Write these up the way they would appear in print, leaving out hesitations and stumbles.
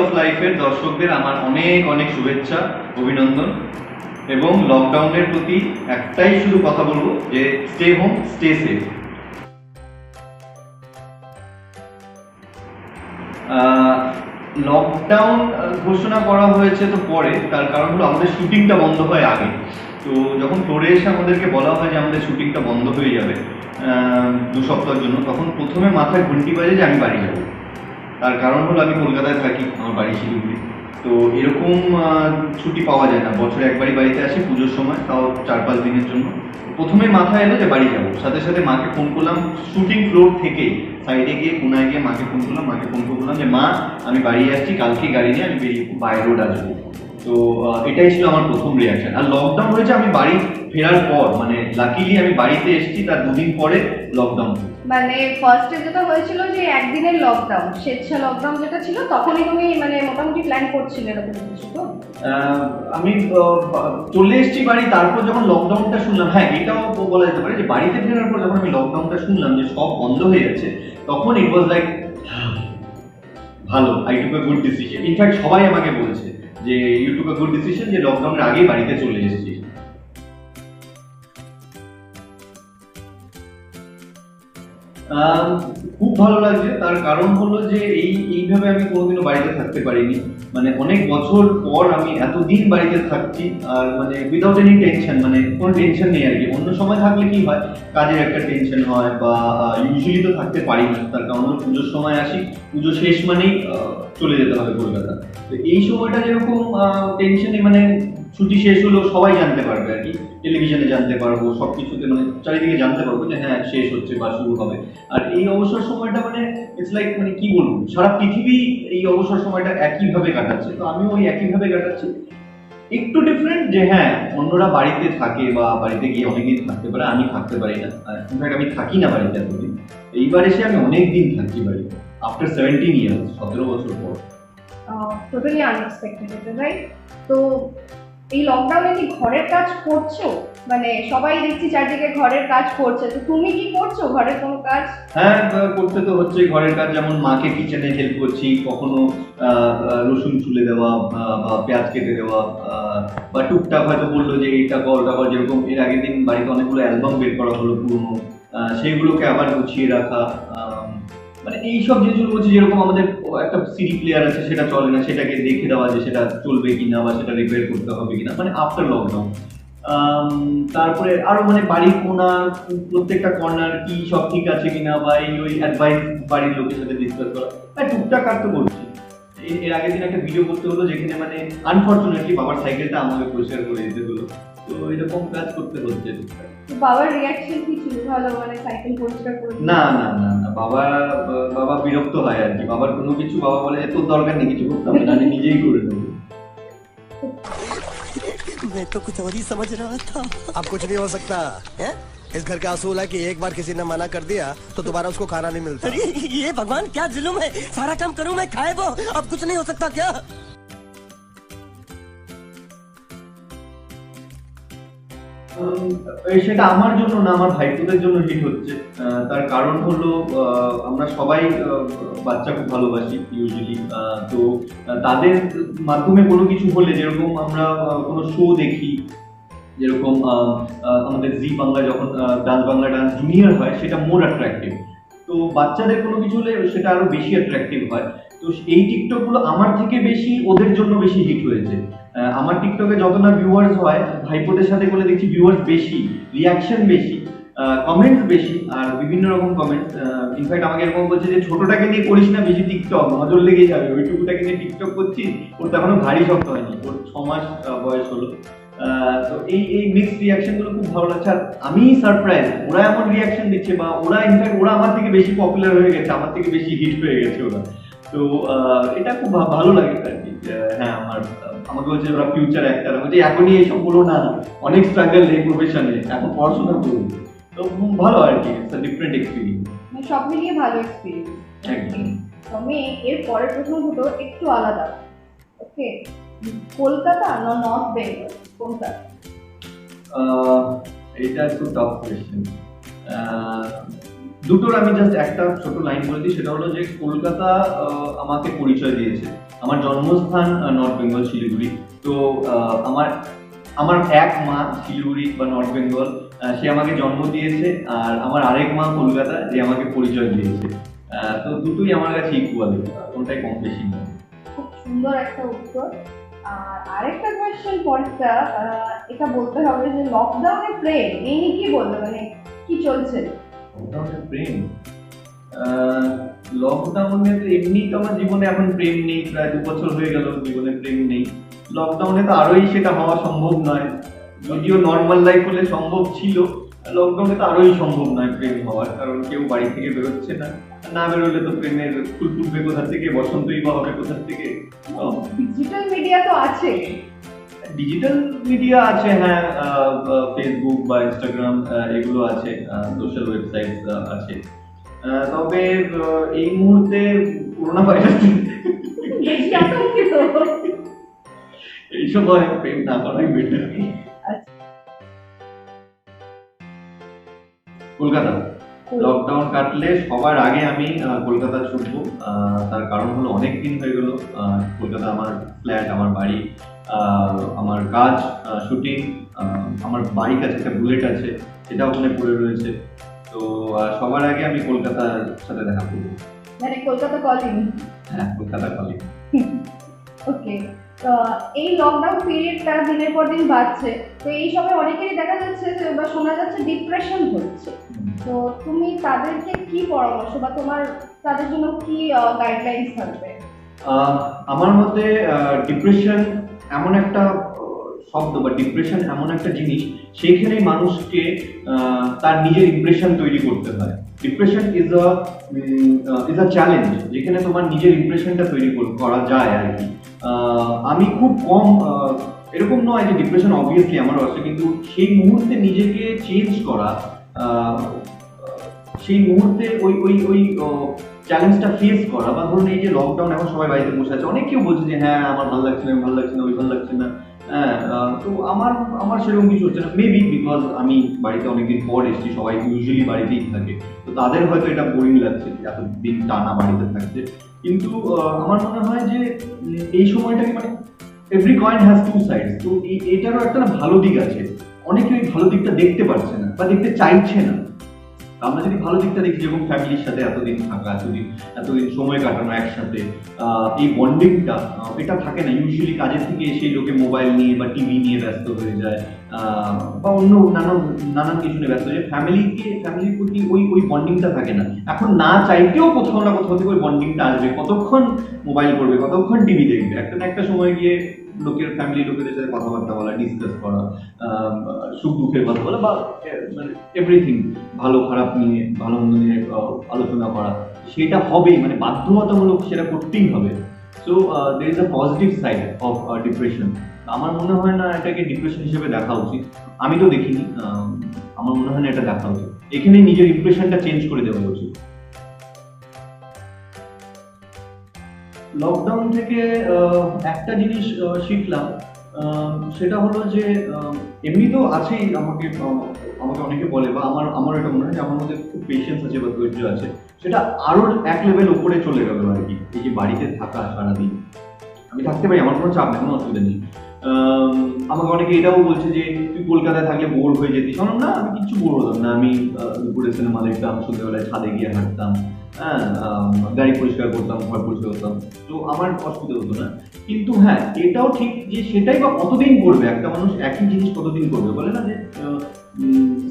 Of লাইফের দর্শকদের আমার অনেক অনেক শুভেচ্ছা, অভিনন্দন এবং লকডাউনের প্রতি একটাই শুধু কথা বলবো যে stay home, stay safe. Lockdown ঘোষণা করা হয়েছে তো পরে, তার কারণ হলো আমাদের শুটিংটা বন্ধ হয় আগে। তো যখন ফ্লোরে এসে আমাদেরকে বলা হয় যে আমাদের শুটিংটা বন্ধ হয়ে যাবে 2 সপ্তাহের জন্য, তখন প্রথমে মাথায় ঘুন্টি বাজে যে আমি বাড়ি যাবো। তার কারণ হলো আমি কলকাতায় থাকি, আমার বাড়ি শিলিগুড়ি। তো এরকম ছুটি পাওয়া যায় না, বছরে একবারই বাড়িতে আসি পুজোর সময়, তাও 4-5 দিনের জন্য। প্রথমে মাথায় এলো যে বাড়ি যাবো, সাথে সাথে মাকে ফোন করলাম শুটিং ফ্লোর থেকেই, সাইডে গিয়ে কোনায় গিয়ে মাকে ফোন করলাম যে মা আমি বাড়ি আসছি, কালকে গাড়ি নিয়ে আমি বেরিয়ে বাই রোড আসবো। তো এটাই ছিল আমার প্রথম রিয়াকশন। আর লকডাউন হয়েছে আমি বাড়ি ফেরার পর, মানে লাকিলি আমি বাড়িতে এসেছি তার 2 দিন পরে লকডাউন। মানে ফার্স্টে যেটা হয়েছিল যে একদিনের লকডাউন, স্বেচ্ছা লকডাউন যেটা ছিল, তখনই তুমি মানে মোটামুটি প্ল্যান করছিলে এরকম কিছু? তো আমি চলে এসেছি বাড়ি, তারপর যখন লকডাউনটা শুনলাম, হ্যাঁ এটাও বলা যেতে পারে যে বাড়িতে ফেরার পর যখন আমি লকডাউনটা শুনলাম যে সব বন্ধ হয়ে যাচ্ছে, তখন ইট ওয়াজ লাইক ভালো, I took a good decision. In fact সবাই আমাকে বলছে যে you took a good decision, যে লকডাউনের আগেই বাড়িতে চলে এসেছি। খুব ভালো লাগছে, তার কারণ হলো যে এইভাবে আমি কোনোদিনও বাড়িতে থাকতে পারিনি। মানে অনেক বছর পর আমি এতদিন বাড়িতে থাকছি, আর মানে উইদাউট এনি টেনশন, মানে কোনো টেনশন নেই আর কি। অন্য সময় থাকলে কি হয়, কাজের একটা টেনশন হয়, বা ইউজুয়ালি তো থাকতে পারি না, তার কারণ হলো পুজোর সময় আসি, পুজো শেষ মানেই চলে যেতে হবে কলকাতা। তো এই সময়টা যেরকম টেনশনে, মানে ছুটি শেষ হলো সবাই জানতে পারবে আর কি, টেলিভিশনে জানতে পারবো, সবকিছুতে মানে চারিদিকে জানতে পারবো যে হ্যাঁ শেষ হচ্ছে বা শুরু হবে। আর এই অবসর সময়টা মানে ইটস লাইক, মানে কি বলবো, সারা পৃথিবী এই অবসর সময়টা একইভাবে কাটাচ্ছে, তো আমিও ওই একইভাবে কাটাচ্ছি। একটু ডিফারেন্ট যে হ্যাঁ অন্যরা বাড়িতে থাকে বা বাড়িতে গিয়ে অনেকদিন থাকতে পারে, আমি থাকতে পারি না। ইনফ্যাক্ট আমি থাকি না বাড়িতে এতদিন। এইবার এসে আমি অনেক দিন থাকছি বাড়িতে, আফটার 17 ইয়ার্স, 17 বছর পর। Totally unexpected, right? তো এই লকডাউনে কি ঘরের কাজ করছো? মানে সবাই দেখছি চারদিকে ঘরের কাজ করছে, তো তুমি কি করছো ঘরের কোনো কাজ? হ্যাঁ, করতে তো হচ্ছে ঘরের কাজ, যেমন মাকে কিচেনে হেল্প করছি, কখনো রসুন ছুলে দেওয়া বা পেঁয়াজ কেটে দেওয়া, বা টুকটাক হয়তো বললো যে এইটা কর ওটা কর। যেরকম এর আগের দিন বাড়িতে অনেকগুলো অ্যালবাম বের করা হলো পুরনো, সেইগুলোকে আবার গুছিয়ে রাখা। মানে এইসব জিনিসগুলো করছি, যেরকম আমাদের একটা সিডি প্লেয়ার আছে সেটা চলে না, সেটাকে দেখে দেওয়া যে সেটা চলবে কিনা বা সেটা রিপেয়ার করতে হবে কিনা, মানে আফটার লকডাউন। তারপরে আরো মানে বাড়ির কোনা, প্রত্যেকটা কর্নার কি সব ঠিক আছে কিনা, বা এই ওই অ্যাডভাইস বাড়ির লোকের সাথে ডিসকাস করা, টুকটাক কাজ তো করছি। এর আগের দিন একটা ভিডিও করতে হলো যেখানে মানে আনফরচুনেটলি বাবার সাইকেলটা আমাকে পরিষ্কার করে দিতে হলো, তো এরকম কাজ করতে হচ্ছে। বাবার রিয়াকশন কি ছিল? ভালো, মানে সাইকেল পরিষ্কার করে? না না না না, বাবা বিরক্ত হয় আর কি। বাবার কোনো কিছু, বাবা বলে তোর দরকার নেই কিছু করতে হবে না, আমি নিজেই করে নেবো। मैं तो कुछ और ही समझ रहा था। अब कुछ नहीं हो सकता है? इस घर का असूल है कि एक बार किसी ने मना कर दिया तो दोबारा उसको खाना नहीं मिलता। अरे ये भगवान क्या जुल्म है, सारा काम करूं मैं, खाए वो, अब कुछ नहीं हो सकता क्या? সেটা আমার জন্য না, আমার ভাইপোদের জন্য হিট হচ্ছে। তার কারণ হলো আমরা সবাই বাচ্চা খুব ভালোবাসি ইউজুয়ালি। তো তাদের মাধ্যমে কোনো কিছু হলে, যেরকম আমরা কোনো শো দেখি, যেরকম আমাদের জি বাংলা যখন ডান্স বাংলা ডান্স জুনিয়র হয়, সেটা মোর অ্যাট্রাক্টিভ। তো বাচ্চাদের কোনো কিছু হলে সেটা আরো বেশি অ্যাট্রাক্টিভ হয়। তো এই টিকটকগুলো আমার থেকে বেশি ওদের জন্য বেশি হিট হয়েছে। আমার টিকটকে যত না ভিউয়ার্স হয়, ভাইপোদের সাথে বলে দেখছি ভিউয়ার্স বেশি, রিয়াকশন বেশি, কমেন্টস বেশি, আর বিভিন্ন রকম কমেন্টস। ইনফ্যাক্ট আমাকে এরকম বলছে যে ছোটটাকে নিয়ে করিস না বেশি টিকটক, নজর লেগে যাবে, ওইটুকুটাকে নিয়ে টিকটক করছিস, ওর তো এখনো ভারী শক্ত হয়নি, ওর 6 মাস বয়স হলো। তো এই মিক্সড রিয়াকশন গুলো খুব ভালো লাগছে। আর আমি সারপ্রাইজ ওরা এমন রিয়াকশন দিচ্ছে, বা ওরা ইনফ্যাক্ট ওরা আমার থেকে বেশি পপুলার হয়ে গেছে, আমার থেকে বেশি হিট হয়ে গেছে ওরা। তো এটা খুব ভালো লাগে আর কি। হ্যাঁ, আমাকে বলছে ওরা ফিউচার অ্যাক্টর, বলছে এখনই এইসব বলো না, অনেক স্ট্রাগল এই প্রফেশনে, এখন পড়াশোনা করুন। তো ভালো আর কি, ইটস আ ডিফারেন্ট এক্সপেরিয়েন্স। সব মিলিয়ে ভালো এক্সপেরিয়েন্স। একদম। আমি এর পরের প্রশ্নগুলো একটু আলাদা। ওকে, কলকাতা না নর্থ বেঙ্গল, কোনটা? এটা একটু টাফ কোয়েশ্চেন। দুটোর আমি জাস্ট একটা ছোট লাইন বলে দিই, সেটা হলো যে কলকাতা আমাকে পরিচয় দিয়েছে, আমার জন্মস্থান নর্থ বেঙ্গল শিলিগুড়ি। তো আমার আমার এক মা শিলিগুড়ি বা নর্থ বেঙ্গল, সে আমাকে জন্ম দিয়েছে, আর আমার আরেক মা কলকাতা, যে আমাকে পরিচয় দিয়েছে। তো দুটোই আমার কাছে ইকুয়াল, কোনটাই কম বেশি না। খুব সুন্দর একটা উত্তর। আর আরেকটা কোয়েশ্চেন পরেরটা, এটা বলতে হবে যে লকডাউনে প্রেম এই নিয়ে কি বলবে, মানে কি চলছে? লকডাউনে প্রেম, লকডাউনে তো এমনি তো আমার জীবনে এখন প্রেম নেই, প্রায় 2 বছর হয়ে গেল জীবনে প্রেম নেই। লকডাউনে তো আরোই সেটা হওয়া সম্ভব নয়, যদিও নর্মাল লাইফ হলে সম্ভব ছিল, লকডাউনে তো আরোই সম্ভব নয় প্রেম হওয়ার, কারণ কেউ বাড়ি থেকে বেরোচ্ছে না, না বেরোলে তো প্রেমের ফুল ফুটবে কোথা থেকে, বসন্তই বা হবে কোথা থেকে। ডিজিটাল মিডিয়া তো আছে। ডিজিটাল মিডিয়া আছে, হ্যাঁ, ফেসবুক বা ইনস্টাগ্রাম এগুলো আছে, সোশ্যাল ওয়েবসাইট আছে। তবে এই মুহূর্তে করোনা ভাইরাস বেশি আতঙ্কিত। এই সময় প্রেম না করাই বেটার। কলকাতা, লকডাউন কাটলে সবার আগে আমি কলকাতা ছুটবো। তার কারণ হলো অনেক দিন হয়ে গেল কলকাতা আমার ফ্ল্যাট, আমার বাড়ি, আমার কাজ, শুটিং, আমার বাইক আছে, একটা বুলেট আছে, সেটা ওখানে পড়ে রয়েছে। তো সবার আগে আমি কলকাতার সাথে দেখা করবো। মানে কলকাতা কলিং। হ্যাঁ, কলকাতা কলিং। ওকে, তো এই লকডাউন পিরিয়ডটা দিনের পর দিন বাড়ছে, তো এই সময় অনেকেরই দেখা যাচ্ছে যে বা শোনা যাচ্ছে ডিপ্রেশন হচ্ছে। তো তুমি তাদেরকে কি পরামর্শ বা তোমার তাদের জন্য কি গাইডলাইন্স থাকবে? আমার মতে ডিপ্রেশন এমন একটা শব্দ, বা ডিপ্রেশন এমন একটা জিনিস, সেইখানে মানুষকে তার নিজের ইমপ্রেশন তৈরি করতে হয়। ডিপ্রেশন ইজ আ চ্যালেঞ্জ, যেখানে তোমার নিজের ইমপ্রেশনটা তৈরি করা যায় আর কি। আমি খুব কম, এরকম নয় যে ডিপ্রেশন অবভিয়াসলি আমারও আছে, কিন্তু সেই মুহূর্তে নিজেকে চেঞ্জ করা, সেই মুহূর্তে ওই ওই ওই চ্যালেঞ্জটা ফেস করা, বা ধরুন এই যে লকডাউন, এখন সবাই বাড়িতে বসে আছে, অনেক কেউ বলছে যে হ্যাঁ আমার ভালো লাগছে না, ভালো লাগছে না, ওই ভালো লাগছে না। হ্যাঁ, তো আমার সেরকম কিছু হচ্ছে না, মেবি বিকজ আমি বাড়িতে অনেকদিন পর এসেছি, সবাই ইউজুয়ালি বাড়িতেই থাকে, তো তাদের হয়তো এটা বোরিং লাগছে এতদিন টানা বাড়িতে থাকতে। কিন্তু আমার মনে হয় যে এই সময়টাকে, মানে every coin has to sides, তো এটারও একটা না ভালো দিক আছে। অনেকে ওই ভালো দিকটা দেখতে পারছে না বা দেখতে চাইছে না। আমরা যদি ভালো দিকটা দেখি, যেমন ফ্যামিলির সাথে এতদিন থাকা, এতদিন সময় কাটানো একসাথে, এই বন্ডিংটা এটা থাকে না। ইউজুয়ালি কাজের থেকে এসে লোকে মোবাইল নিয়ে বা টিভি নিয়ে ব্যস্ত হয়ে যায়, বা অন্য নানান কিছু নিয়ে ব্যস্ত হয়ে যায়। ফ্যামিলির প্রতি ওই বন্ডিংটা থাকে না। এখন না চাইতেও কোথাও না কোথাও থেকে ওই বন্ডিংটা আসবে। কতক্ষণ মোবাইল করবে, কতক্ষণ টিভি দেখবে, একটা না একটা সময় গিয়ে লোকেদের সাথে কথাবার্তা বলা, ডিসকাস করা, সুখ দুঃখের কথা বলা, বা মানে এভরিথিং, ভালো খারাপ নিয়ে, ভালো মন্দ নিয়ে আলোচনা করা, সেটা হবেই, মানে বাধ্যতামূলক সেটা করতেই হবে। So there is a positive side of depression. আমার মনে হয় না এটাকে ডিপ্রেশন হিসেবে দেখা উচিত, আমি তো দেখিনি, আমার মনে হয় না এটা দেখা উচিত। এখানে নিজের ইমপ্রেশনটা চেঞ্জ করে দেওয়া উচিত। লকডাউন থেকে একটা জিনিস শিখলাম, সেটা হলো যে এমনি তো আছেই, আমাকে অনেকে বলে, বা আমার এটা মনে হয় যে আমার মধ্যে খুব পেশেন্স আছে বা ধৈর্য আছে, সেটা আরো এক লেভেল উপরে চলে গেল আর কি। এই যে বাড়িতে থাকা সারাদিন, আমি থাকতে পারি, আমার কোনো চাপ নেই, কোনো অসুবিধা নেই। আমাকে অনেকে এটাও বলছে যে তুই কলকাতায় থাকলে বোর হয়ে যেতিস। না, আমি কিচ্ছু বোর হতাম না। আমি দুপুরে সিনেমা দেখতাম, সন্ধ্যেবেলায় ছাদে গিয়ে হাঁটতাম, হ্যাঁ, গাড়ি পরিষ্কার করতাম, ঘর পরিষ্কার করতাম, তো আমার অসুবিধা হতো না। কিন্তু হ্যাঁ, এটাও ঠিক যে সেটাই বা কতদিন করবে একটা মানুষ, একই জিনিস কতদিন করবে, বলে না যে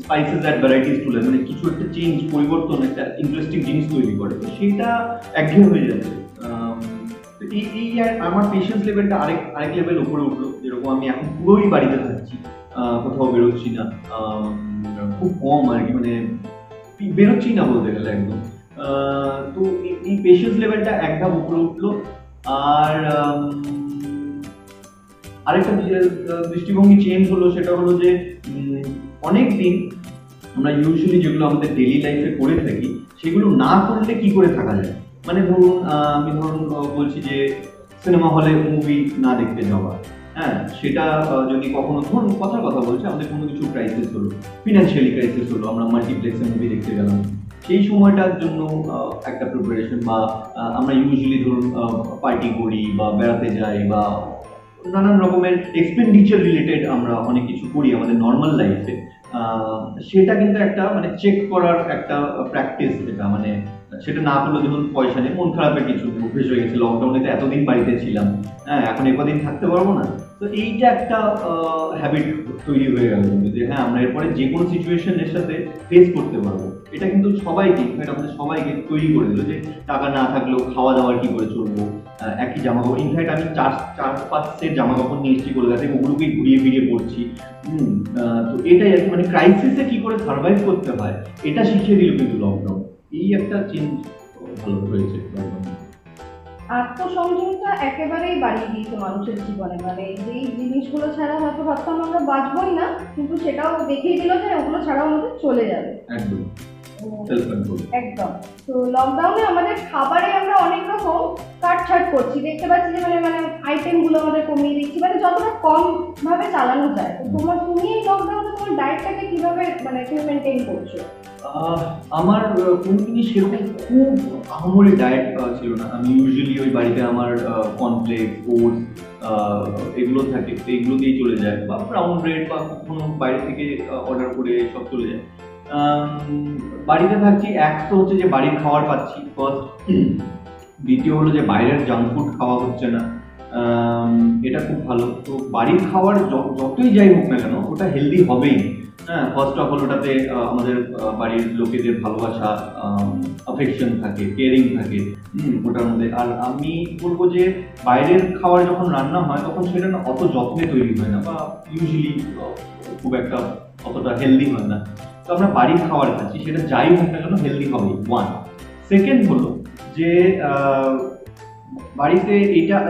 spices add varieties to life, মানে কিছু একটা চেঞ্জ, পরিবর্তন, একটা ইন্টারেস্টিং জিনিস তৈরি করে, তো সেটা একঘেয়ে হয়ে যাচ্ছে। এই আমার পেশেন্স লেভেলটা আরেক লেভেল উপরে উঠলো। যেরকম আমি এখন পুরোই বাড়িতে থাকছি, কোথাও বেরোচ্ছি না, খুব কম আর কি, মানে বেরোচ্ছি না বলতে গেলে একদম। তো এই পেশেন্স লেভেলটা একদম উপরে উঠলো। আর আরেকটা দৃষ্টিভঙ্গি চেঞ্জ হলো, সেটা হলো যে অনেক দিন আমরা ইউজুয়ালি যেগুলো আমাদের ডেইলি লাইফে করে থাকি, সেগুলো না করলে কি করে থাকা যায়। মানে ধরুন আমি বলছি যে সিনেমা হলে মুভি না দেখতে যাওয়া, হ্যাঁ, সেটা যদি কখনো, ধরুন কথার কথা বলছি, আমাদের কোনো কিছু ক্রাইসিস হলো, ফিনান্সিয়ালি ক্রাইসিস হলো, আমরা মাল্টিপ্লেক্সে মুভি দেখতে গেলাম, সেই সময়টার জন্য একটা প্রিপারেশন বা আমরা ইউজুয়ালি ধরুন পার্টি করি বা বেড়াতে যাই বা নানান রকমের এক্সপেন্ডিচার রিলেটেড আমরা অনেক কিছু করি আমাদের নর্মাল লাইফে, সেটা কিন্তু একটা মানে চেক করার একটা প্র্যাকটিস, যেটা মানে সেটা না করলে ধরুন পয়সা নেই, মন খারাপের কিছু অভ্যেস হয়ে গেছে, লকডাউনে তো এতদিন বাড়িতে ছিলাম, হ্যাঁ এখন একদিন থাকতে পারবো না। তো এইটা একটা হ্যাবিট তৈরি হয়ে গেল যে হ্যাঁ আমরা এরপরে যে কোনো সিচুয়েশনের সাথে ফেস করতে পারবো। এটা কিন্তু সবাইকে, ইনফ্যাক্ট আমাদের সবাইকে তৈরি করে দিল যে টাকা না থাকলেও খাওয়া দাওয়ার কি করে চলবো, একই জামা কাপড়, ইনফ্যাক্ট আমি চার পাঁচ সেট জামা কাপড় নিয়ে এসেছি কলকাতায়, ওগুলোকেই ঘুরিয়ে ফিরিয়ে পড়ছি। তো এটাই আর কি, মানে ক্রাইসিসে কি করে সার্ভাইভ করতে হয় এটা শিখিয়ে দিল কিন্তু লকডাউন। এই একটা চেঞ্জ ভালো হয়েছে লকডাউন। আত্মসংযমটা একেবারেই বাড়িয়ে দিয়েছে মানুষের জীবনে, মানে যেই জিনিসগুলো ছাড়া হয়তো ভাবতাম আমরা বাঁচবই না, কিন্তু সেটাও দেখিয়ে দিল যে ওগুলো ছাড়াও আমাদের চলে যাবে। একদম সেলফ কন্ট্রোল। একদম। তো লকডাউনে আমাদের খাবারে আমরা অনেক রকম কাটছাট করছি, দেখতে পাচ্ছি যে মানে আইটেমগুলো আমাদের কমিয়ে দিচ্ছি, মানে যতটা কম ভাবে চালানো যায়। তো তুমি এই লকডাউনে তোমার ডায়েটটাকে কিভাবে মানে তুমি মেনটেন করছো? আমার কোনো জিনিস সেরকম খুব আহামরি ডায়েট ছিল না। আমি ইউজুয়ালি ওই বাড়িতে আমার কর্নফ্লেক্স, ওটস এগুলো থাকে, তো এগুলো দিয়েই চলে যায়, বা ব্রাউন ব্রেড বা কোনো বাইরে থেকে অর্ডার করে সব চলে যায়। বাড়িতে থাকছি, এক তো হচ্ছে যে বাড়ির খাবার পাচ্ছি ফার্স্ট, দ্বিতীয় হলো যে বাইরের জাঙ্ক ফুড খাওয়া হচ্ছে না, এটা খুব ভালো। তো বাড়ির খাবার যতই যাই হোক না কেন ওটা হেলদি হবেই। হ্যাঁ, ফার্স্ট অফ অল ওটাতে আমাদের বাড়ির লোকেদের ভালোবাসা, অ্যাফেকশন থাকে, কেয়ারিং থাকে ওটার মধ্যে। আর আমি বলবো যে বাইরের খাবার যখন রান্না হয় তখন সেটা না অত যত্নে তৈরি হয় না, বা ইউজুয়ালি খুব একটা অতটা হেলদি হয় না। তো আমরা বাড়ির খাবার খাচ্ছি, সেটা যাই হোক না কেন হেলদি হবে, ওয়ান। সেকেন্ড হলো যে বাড়িতে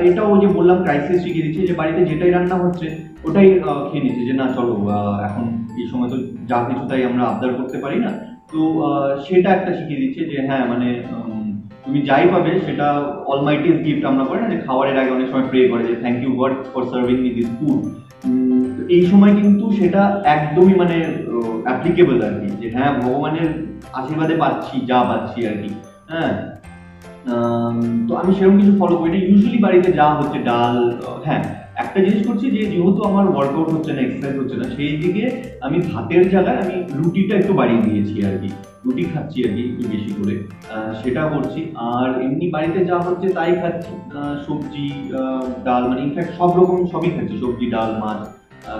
এটাও যে বললাম ক্রাইসিস শিখিয়ে দিচ্ছে, যে বাড়িতে যেটাই রান্না হচ্ছে ওটাই খেয়ে নিচ্ছে, যে না চলো এখন এই সময় তো যা কিছু তাই আমরা আবদার করতে পারি না। তো সেটা একটা শিখিয়ে দিচ্ছে যে হ্যাঁ মানে তুমি যাই পাবে সেটা অলমাইটিস গিফট আমরা করি না, যে খাবারের আগে অনেক সময় প্রে করে যে thank you God for serving me this food. এই সময় কিন্তু সেটা একদমই মানে অ্যাপ্লিকেবল আর কি, যে হ্যাঁ ভগবানের আশীর্বাদে পাচ্ছি যা পাচ্ছি আর কি। হ্যাঁ, তো আমি সেরকম কিছু ফলো করি না। ইউজুয়ালি বাড়িতে যা হচ্ছে ডাল, হ্যাঁ একটা জিনিস করছি যে যেহেতু আমার ওয়ার্কআউট হচ্ছে না, এক্সারসাইজ হচ্ছে না, সেই দিকে আমি ভাতের জায়গায় আমি রুটিটা একটু বাড়িয়ে দিয়েছি আর কি, রুটি খাচ্ছি আর কি একটু বেশি করে, সেটা করছি। আর এমনি বাড়িতে যা হচ্ছে তাই খাচ্ছি, সবজি ডাল, মানে ইনফ্যাক্ট সব রকম সবই খাচ্ছি, সবজি ডাল মাছ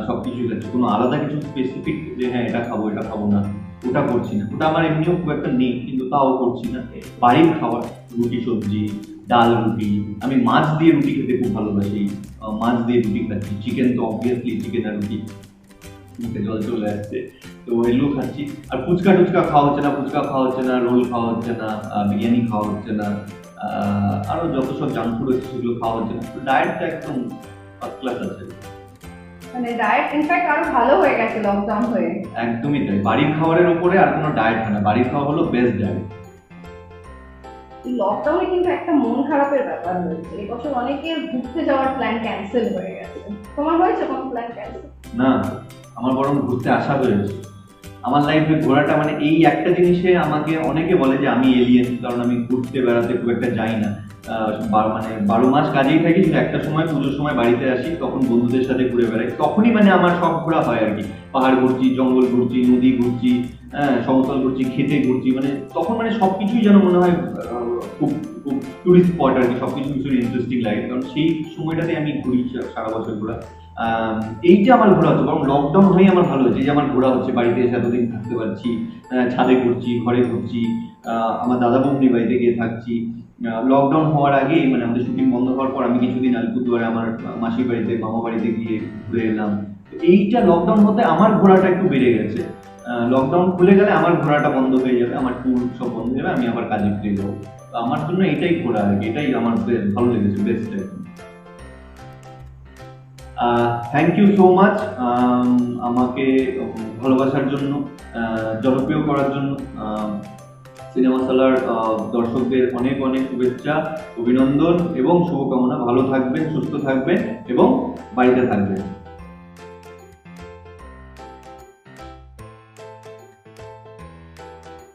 সব কিছুই খাচ্ছি। কোনো আলাদা কিছু স্পেসিফিক যে হ্যাঁ এটা খাবো এটা খাবো না ওটা করছি না, ওটা আমার এমনিও খুব একটা নেই, কিন্তু তাও করছি না। বাড়ির খাবার রুটি সবজি ডাল রুটি, আমি মাছ দিয়ে রুটি খেতে খুব ভালোবাসি, মাছ দিয়ে রুটি খাচ্ছি। চিকেন তো অবভিয়াসলি চিকেন আর রুটি, মুখে জল চলে আসছে, তো এগুলো খাচ্ছি। আর ফুচকা টুচকা খাওয়া হচ্ছে না, ফুচকা খাওয়া হচ্ছে না, রোল খাওয়া হচ্ছে না, বিরিয়ানি খাওয়া হচ্ছে না, আরো যত সব জাঙ্ক ফুড হচ্ছে সেগুলো খাওয়া হচ্ছে না। ডায়েটটা একদম ফার্স্ট ক্লাস আছে, মানে ডায়েট ইনফ্যাক্ট আরো ভালো হয়ে গেছে লকডাউন হয়ে। একদমই তাই, বাড়ির খাবারের উপরে আর কোনো ডায়েট হয় না, বাড়ির খাওয়া হলো বেস্ট ডায়েট। এই লকডাউনে কিন্তু একটা মন খারাপের ব্যাপার হয়েছে, এবছর অনেকের ঘুরতে যাওয়ার প্ল্যান ক্যান্সেল হয়ে গেছে। তোমার হয়েছে কোনো প্ল্যান ক্যান্সেল? না, আমার বরং ঘুরতে আসা হয়েছে। আমার লাইফে ঘোরাটা মানে এই একটা জিনিসে আমাকে অনেকে বলে যে আমি এলিয়েন, কারণ আমি ঘুরতে বেড়াতে খুব একটা যাই না। মানে 12 মাস কাজেই থাকি, শুধু একটা সময় পুজোর সময় বাড়িতে আসি, তখন বন্ধুদের সাথে ঘুরে বেড়াই, তখনই মানে আমার সব ঘোরা হয় আর কি। পাহাড় ঘুরছি, জঙ্গল ঘুরছি, নদী ঘুরছি, হ্যাঁ সমতল ঘুরছি, খেতে ঘুরছি, মানে তখন মানে সবকিছুই যেন মনে হয় খুব খুব টুরিস্ট স্পট আর কি, সবকিছু ভীষণ ইন্টারেস্টিং লাগে, কারণ সেই সময়টাতে আমি ঘুরি সারা বছর ঘোরা। এইটা আমার ঘোরা হচ্ছে, কারণ লকডাউন হয়ে আমার ভালো হচ্ছে যে আমার ঘোরা হচ্ছে, বাড়িতে এসে এতদিন থাকতে পারছি, ছাদে ঘুরছি, ঘরে ঘুরছি, আমার দাদা বৌদির বাড়িতে গিয়ে থাকছি। লকডাউন হওয়ার আগে মানে আমাদের শুটিং বন্ধ হওয়ার পর আমি কিছুদিন আলিপুরদুয়ারে আমার মাসির বাড়িতে মামা বাড়িতে গিয়ে ঘুরে এলাম। এইটা লকডাউন হতে আমার ঘোরাটা একটু বেড়ে গেছে। লকডাউন খুলে গেলে আমার ঘোরাটা বন্ধ হয়ে যাবে, আমার ট্যুর সব বন্ধ হয়ে যাবে, আমি আবার কাজে ফিরে যাবো। তো আমার জন্য এটাই ঘোরা আর কি, এটাই আমার ভালো লেগেছে, বেস্ট একদম। থ্যাংক ইউ সো মাচ আমাকে ভালোবাসার জন্য, জনপ্রিয় করার জন্য। সিনেমা সালার দর্শকদের অনেক অনেক শুভেচ্ছা, অভিনন্দন এবং শুভকামনা। ভালো থাকবেন, সুস্থ থাকবেন এবং বাড়িতে থাকবেন।